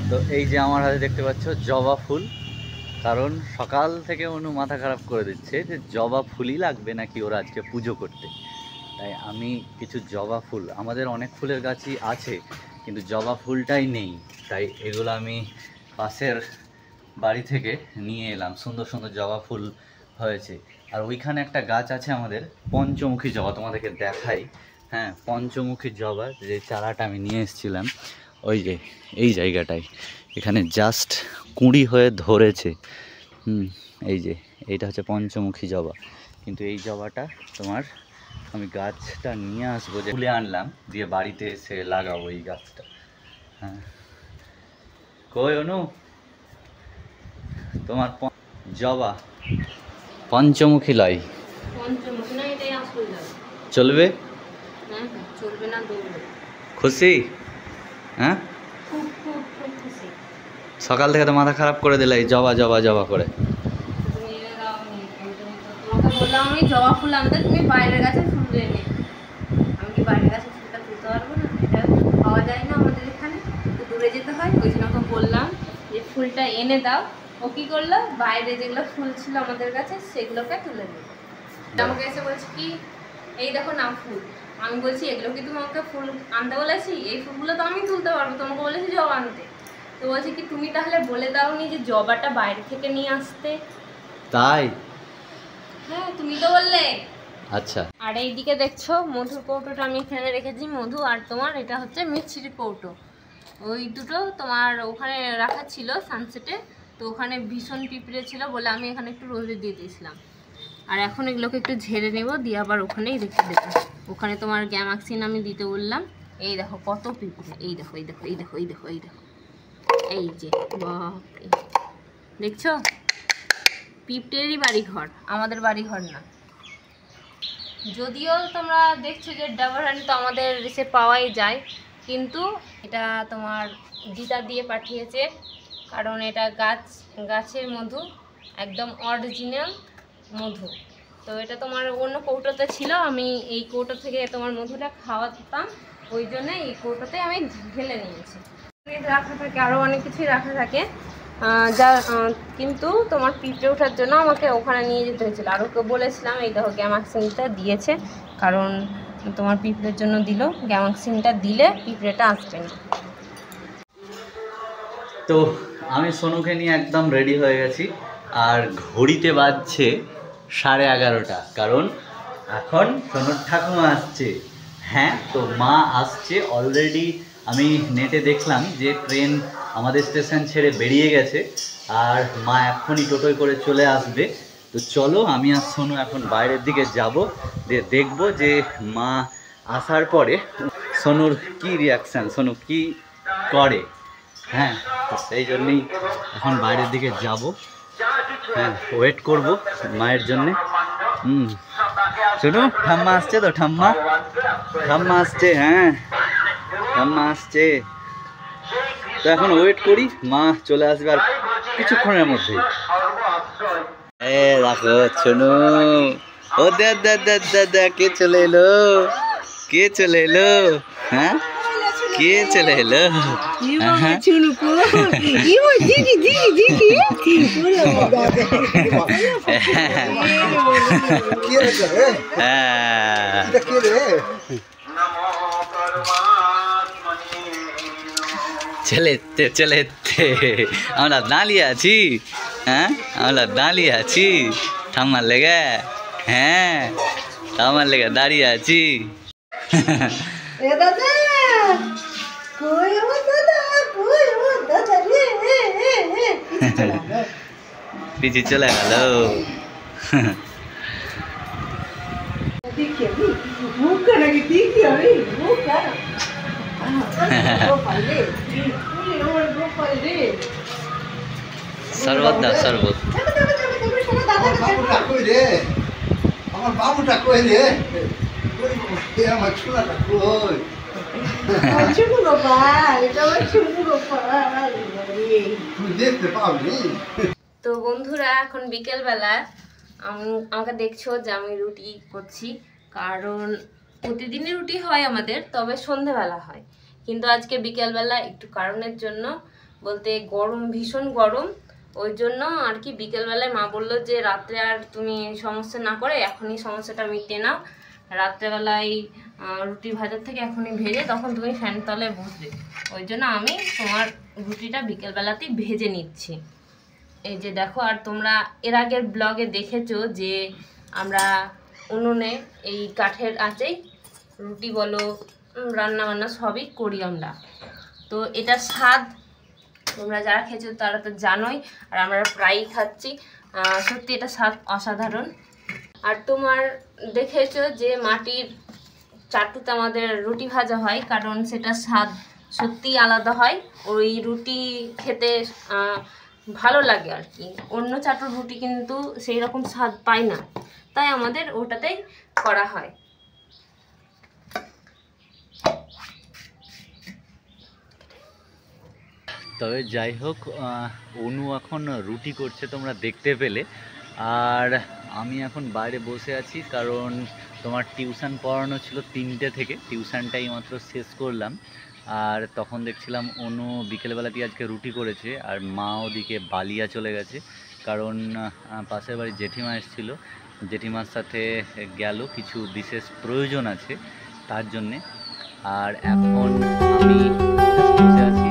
তো এই যে আমার হাতে দেখতে পাচ্ছ জবা ফুল, কারণ সকাল থেকে অনু মাথা খারাপ করে দিচ্ছে যে জবা ফুলই লাগবে নাকি ওরা আজকে পুজো করতে। তাই আমি কিছু জবা ফুল, আমাদের অনেক ফুলের গাছই আছে কিন্তু জবা ফুলটাই নেই, তাই এগুলো আমি পাশের বাড়ি থেকে নিয়ে এলাম। সুন্দর সুন্দর জবা ফুল হয়েছে। আর ওইখানে একটা গাছ আছে আমাদের পঞ্চমুখী জবা, তোমাদেরকে দেখাই। হ্যাঁ, পঞ্চমুখী জবা যে চারাটা আমি নিয়ে এসেছিলাম ওই যে এই জায়গাটায়, এখানে জাস্ট কুঁড়ি হয়ে ধরেছে। এই যে এইটা হচ্ছে পঞ্চমুখী জবা, কিন্তু এই জবাটা তোমার আমি গাছটা নিয়ে আসবো, যে তুলে আনলাম দিয়ে বাড়িতে এসে লাগাবো এই গাছটা। হ্যাঁ, কই অনু তোমার জবা পঞ্চমুখী লয়, চলবে? চলবে না, দৌড়বে। খুশি? হ্যাঁ, সকাল থেকে তো মাথা খারাপ করে দিলে এই জবা জবা জবা করে। তোমাকে বললাম আমি জবা ফুল আনতে, তুমি বাইরের গাছে ফুল এনে। আমি কি বাইরের গাছে ফুলটা তুলতে পারবো না? এটা পাওয়া যায় না আমাদের এখানে, তো দূরে যেতে হয়। ওই জন্য ওকে বললাম যে ফুলটা এনে দাও। ও কী করলো, বাইরে যেগুলো ফুল ছিল আমাদের কাছে সেগুলোকে তুলে দিল। আমাকে এসে বলছি কি, এই দেখো না ফুল। আমি বলছি এগুলো কি তোমাকে ফুল আনতে বলেছি? এই ফুলগুলো তো আমি তুলতে পারবো, তোমাকে বলেছি জবা আনতে। তো বলছি কি তুমি তাহলে বলে দাওনি যে জবাটা বাইরে থেকে নিয়ে আসতে? তাই? হ্যাঁ, তুমি তো বললে। আচ্ছা। আর এইদিকে দেখছো মধুর কৌটোটা আমি এখানে রেখেছি, মধু আর তোমার এটা হচ্ছে মিষ্টির কৌটো। ওই দুটো তোমার ওখানে রাখা ছিল সানসেটে, তো ওখানে ভীষণ পিঁপড়ে ছিল বলে আমি এখানে একটু রোদে দিয়ে দিয়েছিলাম। আর এখন এগুলোকে একটু ঝেড়ে নেব, দিয়ে আবার ওখানেই রেখে দেবো। ওখানে তোমার গ্যামাক্সিন আমি দিতে বললাম। এই দেখো কত পিঁপড়ে, এই দেখো এই দেখো এই দেখো এই দেখো এই দেখো, এই যে বাপরে, দেখছো? পিঁপড়েরই বাড়ি ঘর, আমাদের বাড়ি ঘর না। যদিও তোমরা দেখছো যে ডাবর হানি তো আমাদের এসে পাওয়াই যায়, কিন্তু এটা তোমার দিদা দিয়ে পাঠিয়েছে, কারণ এটা গাছের মধু, একদম অরিজিনাল মধু। তো এটা তোমার অন্য কৌটোতে ছিল, আমি এই কৌটো থেকে তোমার মধুটা খাওয়াতাম, ওই জন্য এই কৌটোতে আমি ঢেলে নিয়েছি। রাখা থাকে, আরও অনেক কিছুই রাখা থাকে, যা কিন্তু তোমার পিঁপড়ে ওঠার জন্য আমাকে ওখানে নিয়ে যেতে হয়েছিল। আর ওকে বলেছিলাম এই দেখো গ্যামাক্সিনটা দিয়েছে, কারণ তোমার পিঁপড়ের জন্য দিল, গ্যামাক্সিনটা দিলে পিঁপড়েটা আসবে না। তো আমি সোনুকে নিয়ে একদম রেডি হয়ে গেছি, আর ঘড়িতে বাজছে 11:30, কারণ এখন সোনুর ঠাকুমা আসছে। হ্যাঁ, তো মা আসছে অলরেডি। আমি নেটে দেখলাম যে ট্রেন আমাদের স্টেশন ছেড়ে বেরিয়ে গেছে, আর মা এখনই টোটোয় করে চলে আসবে। তো চলো আমি আর সোনু এখন বাইরের দিকে যাব, দিয়ে দেখবো যে মা আসার পরে সোনুর কি রিয়াকশান, সোনু কি করে। হ্যাঁ, তো সেই জন্যই এখন বাইরের দিকে যাব। হ্যাঁ, ওয়েট করব মায়ের জন্যে। শোনো, ঠাম্মা আসছে তো, ঠাম্মা আসছে। হ্যাঁ, ঠাম্মা আসছে, তো এখন ওয়েট করি, মা চলে আসবে আর কিছুক্ষণের মধ্যে। দেখো শোনো, ও কে চলে এলো, কে চলে এলো? হ্যাঁ, কে চলে এলো? চলে আমরা দাঁড়িয়ে আছি। হ্যাঁ, আমরা দাঁড়িয়ে আছি ঠাম্মার লেগে। হ্যাঁ, ঠাম্মার লেগে দাঁড়িয়ে আছি। পিছিয়ে চলে গেল। শরবত দাও, শরবত। আমার বাবুটা কই রে, আমার ছোলাটা কই? তো বন্ধুরা, এখন বিকেলবেলা আমাকে দেখছো যে আমি রুটি করছি, কারণ প্রতিদিনই রুটি হয় আমাদের, তবে সন্ধেবেলা হয়, কিন্তু আজকে বিকেলবেলা একটু কারণের জন্য বলতে গরম, ভীষণ গরম। ওই জন্য আর কি বিকেলবেলায় মা বললো যে রাত্রে আর তুমি সমস্যা না করে এখনই সমস্যাটা মিটিয়ে নাও, রাত্রেবেলায় রুটি ভাজার থেকে এখনই ভেজে তখন তুমি ফ্যান তলে বসবে। ওই জন্য আমি তোমার রুটিটা বিকেলবেলাতেই ভেজে নিচ্ছি। এই যে দেখো, আর তোমরা এর আগের ব্লগে দেখেছো যে আমরা উনুনে এই কাঠের আঁচেই রুটি বলো রান্না বান্না সবই করি আমরা। তো এটা স্বাদ তোমরা যারা খেয়েছো তারা তো জানোই, আর আমরা প্রায়ই খাচ্ছি। সত্যি এটা স্বাদ অসাধারণ। আর তোমার দেখেছো যে মাটির চাটুতে আমাদের রুটি ভাজা হয়, কারণ সেটা স্বাদ সত্যিই আলাদা হয়। ওই রুটি খেতে ভালো লাগে আর কি। অন্য চাটুর রুটি কিন্তু সেই রকম স্বাদ পায় না, তাই আমাদের ওটাতেই করা হয়। তবে যাই হোক, অনু এখন রুটি করছে তোমরা দেখতে পেলে। আর আমি এখন বাইরে বসে আছি, কারণ তোমার টিউশন পড়ানো ছিল 3টে থেকে, টিউশনটাই মাত্র শেষ করলাম। আর তখন দেখছিলাম অনু বিকেলবেলা দিয়ে আজকে রুটি করেছে, আর মা ওদিকে বালিয়া চলে গেছে, কারণ পাশের বাড়ি জেঠিমা এসেছিলো, জেঠিমার সাথে গেল, কিছু বিশেষ প্রয়োজন আছে তার জন্যে। আর এখন আমি just বসে আছি।